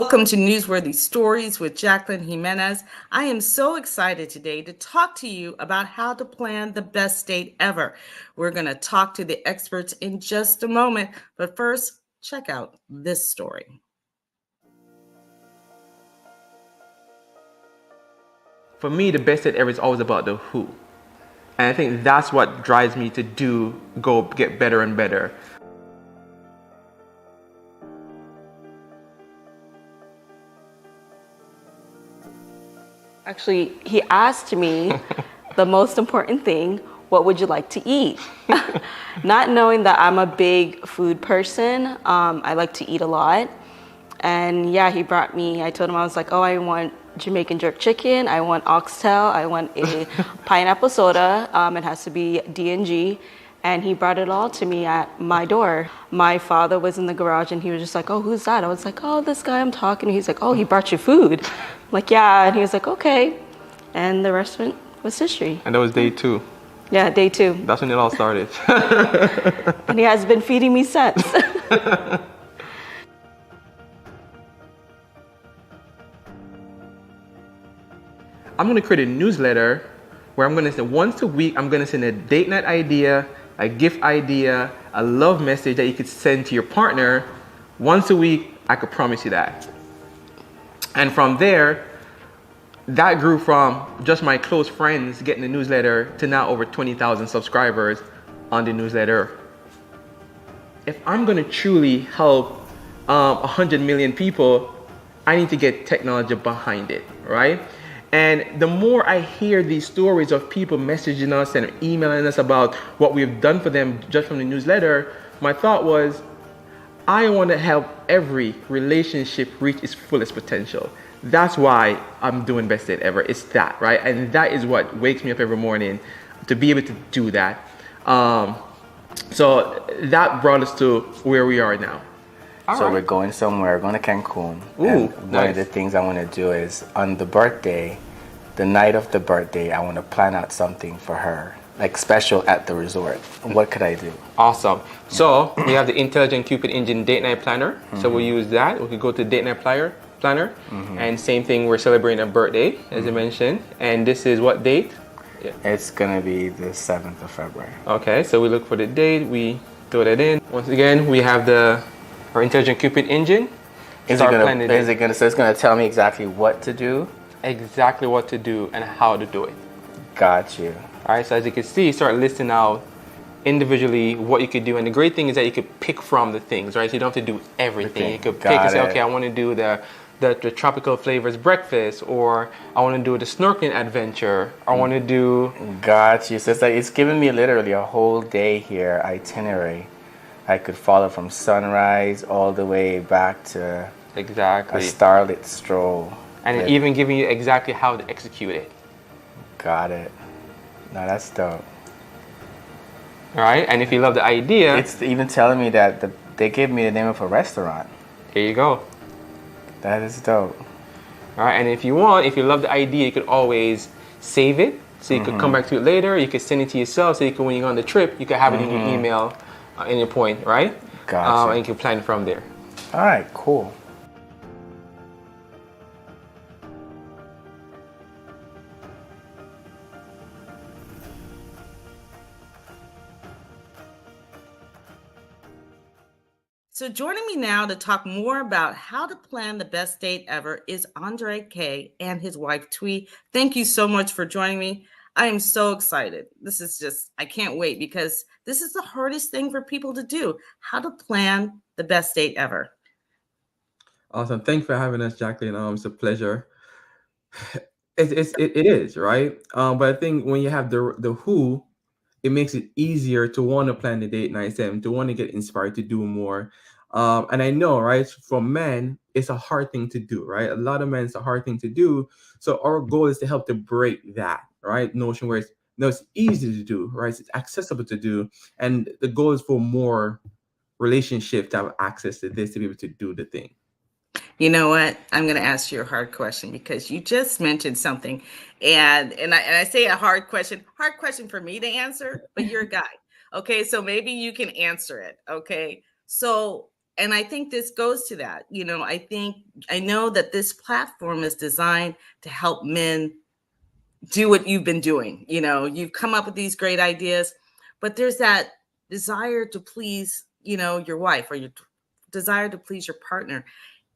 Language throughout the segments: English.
Welcome to Newsworthy Stories with Jacqueline Jimenez. I am so excited today to talk to you about how to plan the best date ever. We're going to talk to the experts in just a moment, but first, check out this story. For me, the best date ever is always about the who. And I think that's what drives me to go get better and better. Actually, he asked me the most important thing, what would you like to eat? Not knowing that I'm a big food person, I like to eat a lot. And yeah, he brought me, I told him, I was like, oh, I want Jamaican jerk chicken, I want oxtail, I want a pineapple soda, it has to be D&G. And he brought it all to me at my door. My father was in the garage and he was just like, oh, who's that? I was like, oh, this guy I'm talking to. He's like, oh, he brought you food. I'm like, yeah. And he was like, okay. And the rest was history. And that was day 2. Yeah, day 2. That's when it all started. And he has been feeding me since. I'm going to create a newsletter where I'm going to send once a week, I'm going to send a date night idea, a gift idea, a love message that you could send to your partner. Once a week, I could promise you that. And from there, that grew from just my close friends getting the newsletter to now over 20,000 subscribers on the newsletter. If I'm going to truly help 100 million people, I need to get technology behind it, right? And the more I hear these stories of people messaging us and emailing us about what we've done for them just from the newsletter, my thought was, I want to help every relationship reach its fullest potential. That's why I'm doing Best Date Ever. It's that, right? And that is what wakes me up every morning to be able to do that. So that brought us to where we are now. We're going somewhere, we're going to Cancun. Ooh, and one of the things I want to do is on the birthday, the night of the birthday, I want to plan out something for her, like special at the resort. What could I do? Awesome. So we have the Intelligent Cupid Engine Date Night Planner. So we'll use that. We could go to Date Night Planner. And same thing, we're celebrating a birthday, as I mentioned. And this is what date? Yeah. It's going to be the 7th of February. Okay, so we look for the date, we throw that in. Once again, we have our Intelligent Cupid Engine. So it's gonna tell me exactly what to do? Exactly what to do and how to do it. Got you. All right, so as you can see, start listing out individually what you could do. And the great thing is that you could pick from the things, right? So you don't have to do everything. You could pick and say, okay, I want to do the tropical flavors breakfast, or I want to do the snorkeling adventure. I want to do... Got you. So it's giving me literally a whole day here itinerary. I could follow from sunrise all the way back to exactly a starlit stroll. And even giving you exactly how to execute it. Got it. No, that's dope. All right, and if you love the idea... It's even telling me that they gave me the name of a restaurant. Here you go. That is dope. All right, and if you love the idea, you could always save it. So you could come back to it later. You could send it to yourself so you can, when you're on the trip, you could have it in your email. In your point, right? Gotcha. And you can plan from there. All right, cool. So joining me now to talk more about how to plan the best date ever is Andre Kay and his wife, Twee. Thank you so much for joining me. I am so excited. I can't wait because this is the hardest thing for people to do, how to plan the best date ever. Awesome. Thanks for having us, Jacqueline. It's a pleasure. It is, right? But I think when you have the who, it makes it easier to want to plan the date night and to want to get inspired to do more. And I know, right, for men, it's a hard thing to do, right? A lot of men, it's a hard thing to do. So our goal is to help to break that, right? Notion where it's easy to do, right? It's accessible to do. And the goal is for more relationship to have access to this, to be able to do the thing. You know what? I'm going to ask you a hard question because you just mentioned something, and I say a hard question for me to answer, but you're a guy. Okay, so maybe you can answer it. Okay, so and I think this goes to that. I know that this platform is designed to help men do what you've been doing. You've come up with these great ideas, but there's that desire to please, your wife, or your desire to please your partner.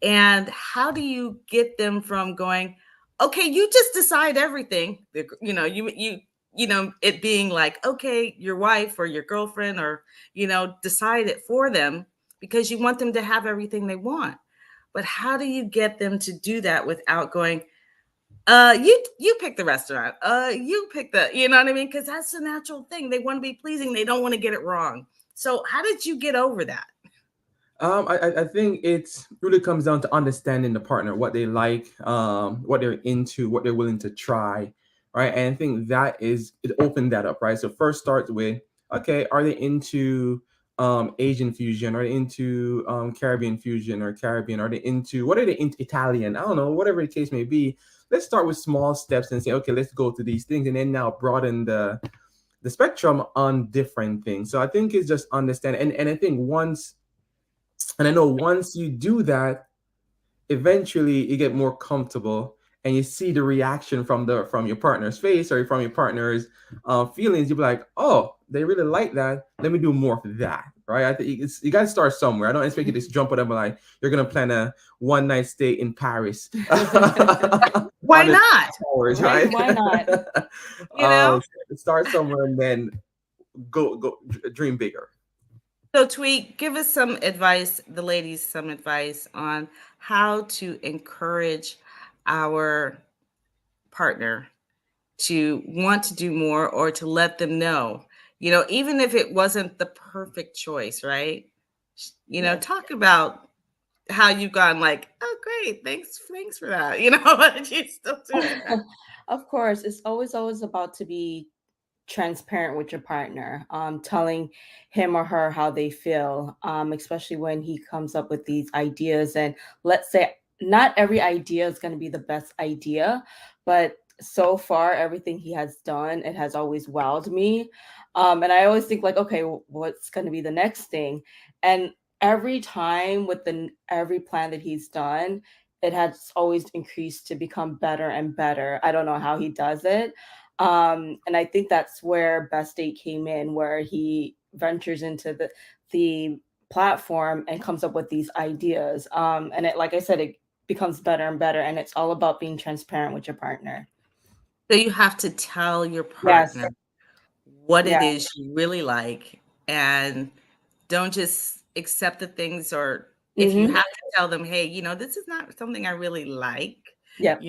And how do you get them from going, okay, you just decide everything, it being like, okay, your wife or your girlfriend, or, decide it for them, because you want them to have everything they want. But how do you get them to do that without going, you pick the restaurant, you pick you know what I mean? Because that's the natural thing. They want to be pleasing. They don't want to get it wrong. So how did you get over that? I think it really comes down to understanding the partner, what they like, what they're into, what they're willing to try, right? And I think it opened that up, right? So first starts with, okay, are they into Asian fusion? Are they into Caribbean fusion or Caribbean? What are they into, Italian? I don't know, whatever the case may be. Let's start with small steps and say, okay, let's go to these things, and then now broaden the spectrum on different things. So I think it's just understand, and I think once you do that, eventually you get more comfortable, and you see the reaction from your partner's face or from your partner's feelings. You'll be like, oh, they really like that. Let me do more of that, right? I think you got to start somewhere. I don't expect you to jump on them like you're gonna plan a one night stay in Paris. Why not? Hours, right? Why Um, not? start somewhere and then go dream bigger. So Twee, give us some advice, the ladies, some advice on how to encourage our partner to want to do more, or to let them know, even if it wasn't the perfect choice, right? Talk about how you've gone like, oh, great, thanks for that. But you still do it. Of course, it's always about to be transparent with your partner, telling him or her how they feel, especially when he comes up with these ideas. And let's say not every idea is going to be the best idea, but so far everything he has done, it has always wowed me. And I always think like, okay, what's going to be the next thing? And every time with every plan that he's done, it has always increased to become better and better. I don't know how he does it. And I think that's where Best Date came in, where he ventures into the platform and comes up with these ideas. And it, like I said, it becomes better and better. And it's all about being transparent with your partner. So you have to tell your Yes. partner what Yeah. it is you really like, and don't just accept the things, or if you Mhm. have to tell them, hey, this is not something I really like, Yep.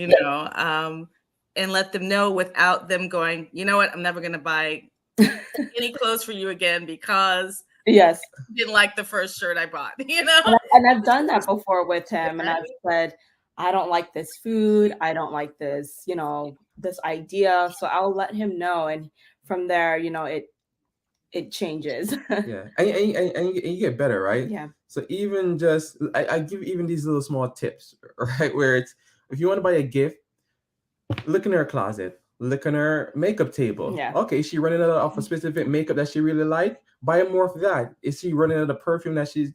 and let them know without them going, you know what, I'm never going to buy any clothes for you again because Yes. you didn't like the first shirt I bought, And I've done that before with him, and I've said, I don't like this food. I don't like this, this idea. So I'll let him know. And from there, it changes. Yeah, and you get better, right? Yeah. So even just I give even these little small tips, right? Where it's, if you want to buy a gift, look in her closet, look in her makeup table. Yeah. Okay, is she running out of a specific makeup that she really like? Buy more of that. Is she running out of perfume that she's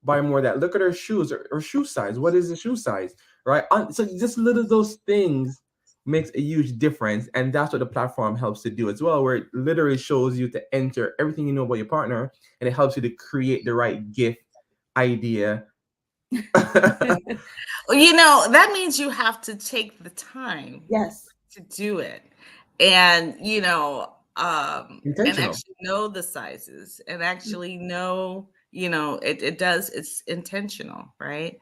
buy more of that? Look at her shoes or shoe size. What is the shoe size, right? So just little those things makes a huge difference, and that's what the platform helps to do as well, where it literally shows you to enter everything you know about your partner, and it helps you to create the right gift idea. That means you have to take the time Yes. to do it, and and Intentional. actually know the sizes, and actually know, it's intentional, right?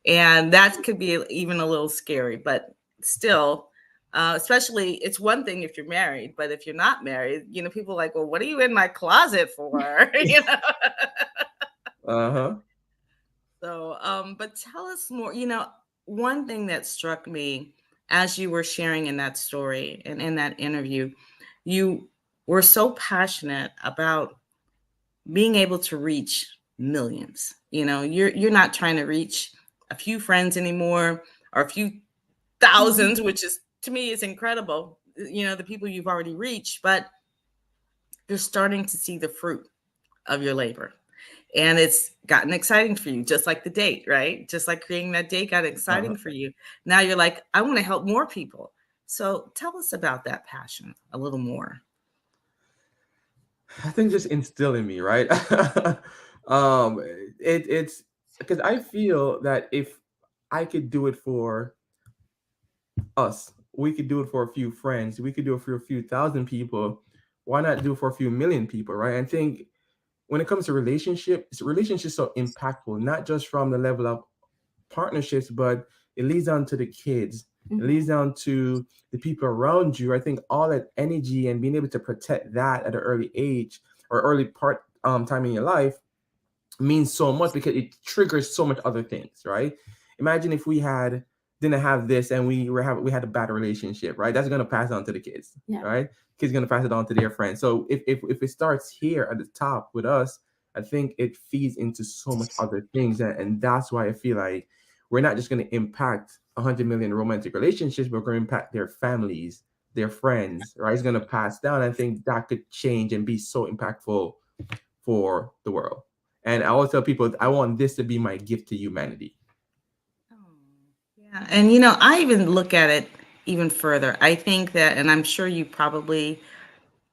And that could be even a little scary, but still, especially, it's one thing if you're married, but if you're not married, people are like, well, what are you in my closet for? Uh-huh. So, but tell us more. One thing that struck me as you were sharing in that story and in that interview, you were so passionate about being able to reach millions. You're not trying to reach a few friends anymore, or a few thousands, which is, to me, is incredible. The people you've already reached, but you're starting to see the fruit of your labor. and it's gotten exciting for you, just like the date, right? Just like creating that date got exciting for you. Now you're like, I want to help more people. So tell us about that passion a little more. I think just instill in me, right? It's because I feel that if I could do it for us, we could do it for a few friends, we could do it for a few thousand people. Why not do it for a few million people, right? I think when it comes to relationships so impactful, not just from the level of partnerships, but it leads down to the kids. It leads down to the people around you. I think all that energy and being able to protect that at an early age or early time in your life means so much because it triggers so much other things, right? Imagine if we didn't have this and we had a bad relationship, right? That's gonna pass on to the kids, right? Kids gonna pass it on to their friends. So if it starts here at the top with us, I think it feeds into so much other things, and that's why I feel like we're not just gonna impact 100 million romantic relationships, but we're gonna impact their families, their friends, right? It's gonna pass down. I think that could change and be so impactful for the world. And I always tell people, I want this to be my gift to humanity. Yeah. And I even look at it even further. I think that, and I'm sure you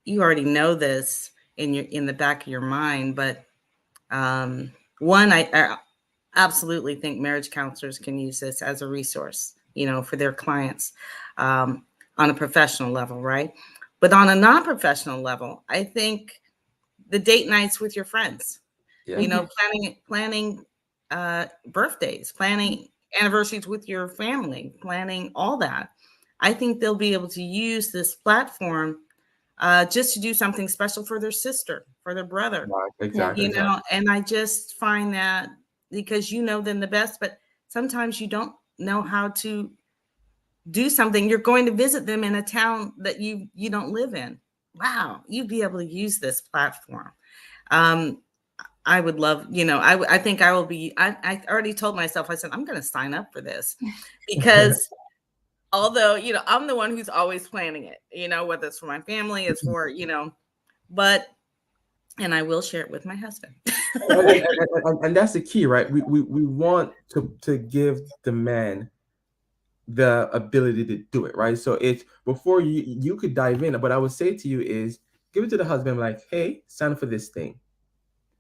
already know this in the back of your mind, but one, I absolutely think marriage counselors can use this as a resource, for their clients on a professional level, right? But on a non-professional level, I think the date nights with your friends, planning birthdays, planning anniversaries with your family, planning all that. I think they'll be able to use this platform just to do something special for their sister, for their brother. Exactly. And I just find that because you know them the best, but sometimes you don't know how to do something. You're going to visit them in a town that you don't live in. Wow, you'd be able to use this platform. I would love, I think I will be, I already told myself, I said, I'm going to sign up for this because although, I'm the one who's always planning it, whether it's for my family, it's for, and I will share it with my husband. and that's the key, right? We want to give the man the ability to do it, right? So it's before you could dive in. But I would say to you is give it to the husband, like, hey, sign up for this thing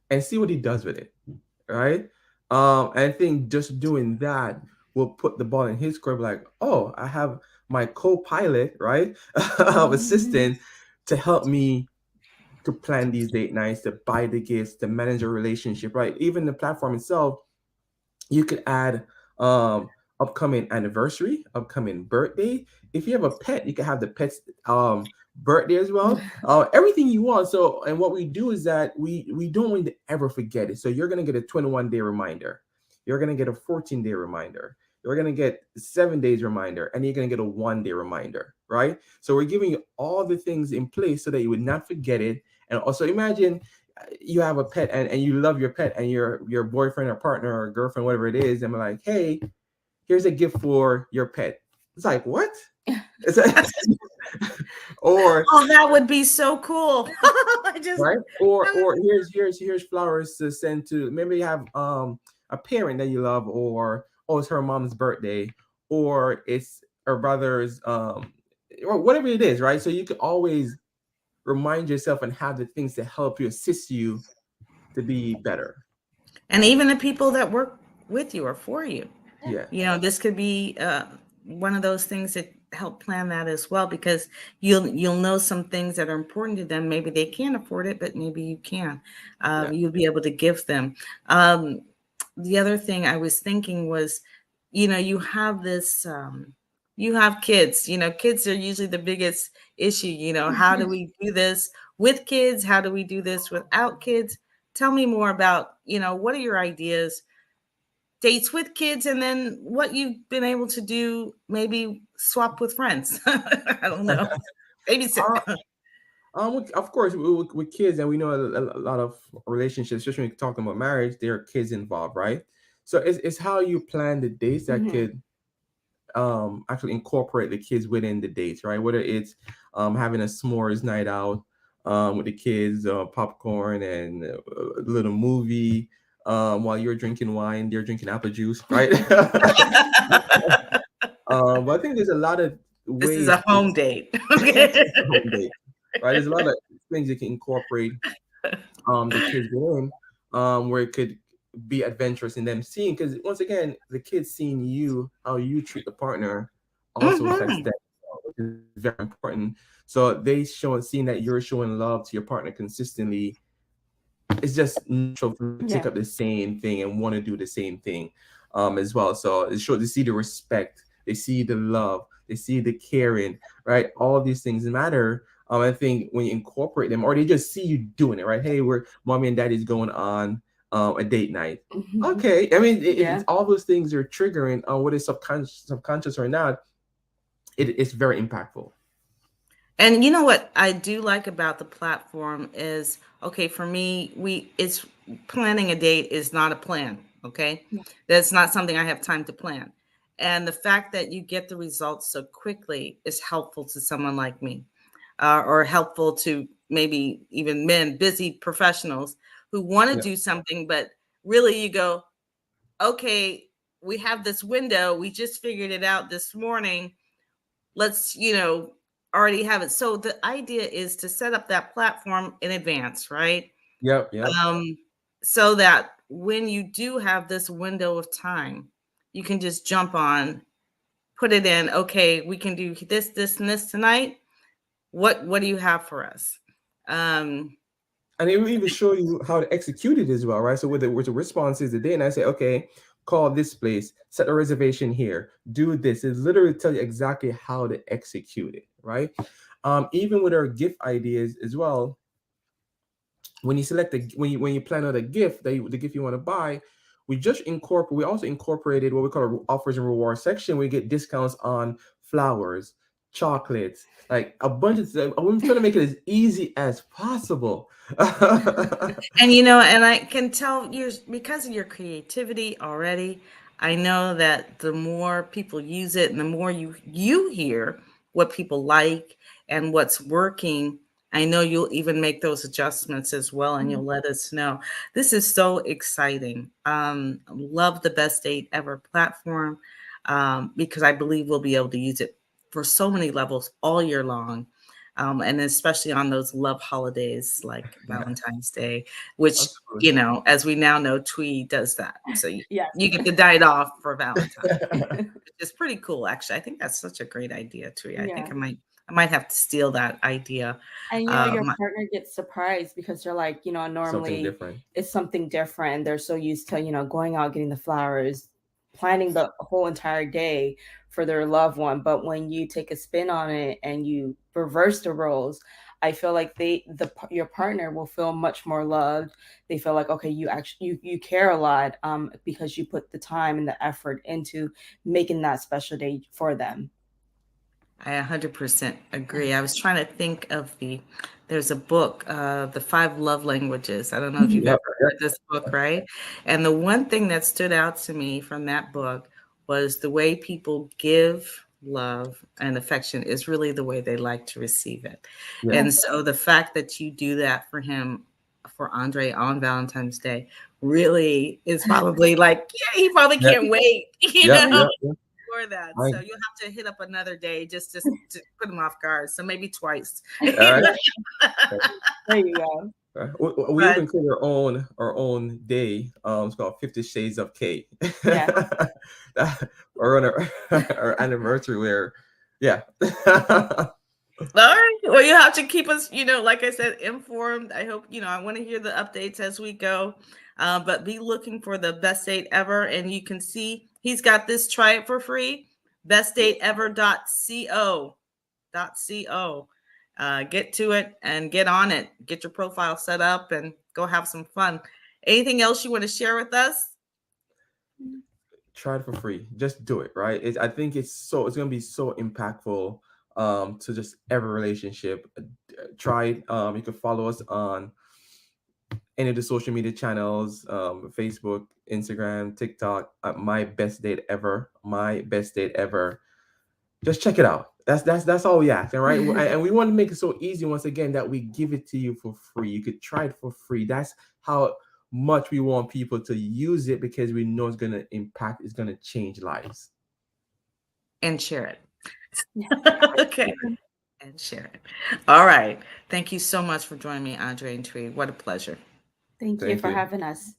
and see what he does with it, right? And I think just doing that will put the ball in his court, like, oh, I have my co-pilot, right, of assistant to help me to plan these date nights, to buy the gifts, to manage a relationship, right? Even the platform itself, you could add upcoming anniversary, upcoming birthday. If you have a pet, you can have the pet's birthday as well. Everything you want. So, and what we do is that we don't want to ever forget it. So you're gonna get a 21-day reminder. You're gonna get a 14-day reminder. You're gonna get 7 days reminder, and you're gonna get a 1-day reminder, right? So we're giving you all the things in place so that you would not forget it. And also imagine you have a pet and you love your pet and your boyfriend or partner or girlfriend, whatever it is, and we're like, hey, here's a gift for your pet. It's like, what? Or oh, that would be so cool. Right? Or here's flowers to send to, maybe you have a parent that you love, or it's her mom's birthday, or it's her brother's or whatever it is, right? So you can always remind yourself and have the things to help you, assist you to be better. And even the people that work with you or for you. Yeah. This could be one of those things that help plan that as well, because you'll know some things that are important to them. Maybe they can't afford it, but maybe you can. You'll be able to give them. The other thing I was thinking was, you have this, you have kids, kids are usually the biggest issue. How do we do this with kids? How do we do this without kids? Tell me more about, what are your ideas? Dates with kids, and then what you've been able to do, maybe swap with friends. I don't know. Babysit. Of course, with kids, and we know a lot of relationships, especially when you're talking about marriage, there are kids involved, right? So it's how you plan the dates that could actually incorporate the kids within the dates, right? Whether it's having a s'mores night out, with the kids, popcorn and a little movie. While you're drinking wine, they're drinking apple juice, right? But I think there's a lot of This is ways. a home date. It's Okay. a home date, right? There's a lot of things you can incorporate the kids in, where it could be adventurous in them seeing, because once again, the kids seeing you, how you treat the partner, also affects Mhm. them, which is very important. So they seeing that you're showing love to your partner consistently. It's just natural for them to take Yeah. up the same thing and want to do the same thing, as well. So it shows, they see the respect, they see the love, they see the caring, right? All these things matter. I think when you incorporate them, or they just see you doing it, right? Hey, we're mommy and daddy's going on a date night. Okay, I mean, Yeah. all those things are triggering, whether it's subconscious or not. It's very impactful. And you know what I do like about the platform is, okay, for me, it's planning a date is not a plan, okay? Yeah. That's not something I have time to plan. And the fact that you get the results so quickly is helpful to someone like me, or helpful to maybe even men, busy professionals who want to Yeah. do something, but really you go, okay, we have this window, we just figured it out this morning. Let's, already have it. So the idea is to set up that platform in advance, right? Yep. Yep. Um, so that when you do have this window of time, you can just jump on, put it in. Okay, we can do this, this, and this tonight. What do you have for us? Um, And it will even show you how to execute it as well, right? So with the response is the day, and I say, okay, call this place, set a reservation here, do this. It literally tell you exactly how to execute it, right? Even with our gift ideas as well, when you select when you plan out a gift, the gift you want to buy, we also incorporated what we call our offers and rewards section. We get discounts on flowers, chocolates, like a bunch of stuff. I'm trying to make it as easy as possible. and I can tell you because of your creativity already. I know that the more people use it and the more you hear what people like and what's working, I know you'll even make those adjustments as well and you'll let us know. This is so exciting. Love the Best Date Ever platform, because I believe we'll be able to use it for so many levels all year long. And especially on those love holidays like Valentine's Day, which, Absolutely. as we now know, Twee does that. So Yes. you get the night off for Valentine's, which is pretty cool. Actually, I think that's such a great idea, Twee. I think Yeah. I might have to steal that idea. And your My- partner gets surprised because they're like, Something normally different. it's something different. They're so used to, going out, getting the flowers, planning the whole entire day for their loved one. But when you take a spin on it and you reverse the roles, I feel like your partner will feel much more loved. They feel like, okay, you actually you care a lot, because you put the time and the effort into making that special day for them. I 100% agree. I was trying to think of there's a book, The Five Love Languages. I don't know if you've Yep. ever read this book, right? And the one thing that stood out to me from that book was the way people give love and affection is really the way they like to receive it. Yeah. And so the fact that you do that for him, for Andre on Valentine's Day, really is probably like, yeah, he probably Yep. can't wait, Yep. Yep. for that. Right. So you'll have to hit up another day just to put them off guard. So maybe twice. All right. There you go. We But- even create our own day. It's called 50 Shades of K. Yeah. Or on our anniversary where, yeah. All right. Well, you have to keep us, like I said, informed. I hope, I want to hear the updates as we go. But be looking for the Best Date Ever. And you can see he's got this, try it for free, bestdateever.co. Get to it and get on it. Get your profile set up and go have some fun. Anything else you want to share with us? Try it for free. Just do it, right? I think it's going to be so impactful to just every relationship. Try it. You can follow us on any of the social media channels, Facebook, Instagram, TikTok, at My Best Date Ever. Just check it out. That's all we ask, all right? And we want to make it so easy once again that we give it to you for free. You could try it for free. That's how much we want people to use it, because we know it's going to impact, it's going to change lives. And share it. Okay. And share it. All right. Thank you so much for joining me, Andre and Twee. What a pleasure. Thank you Thank for you. having us.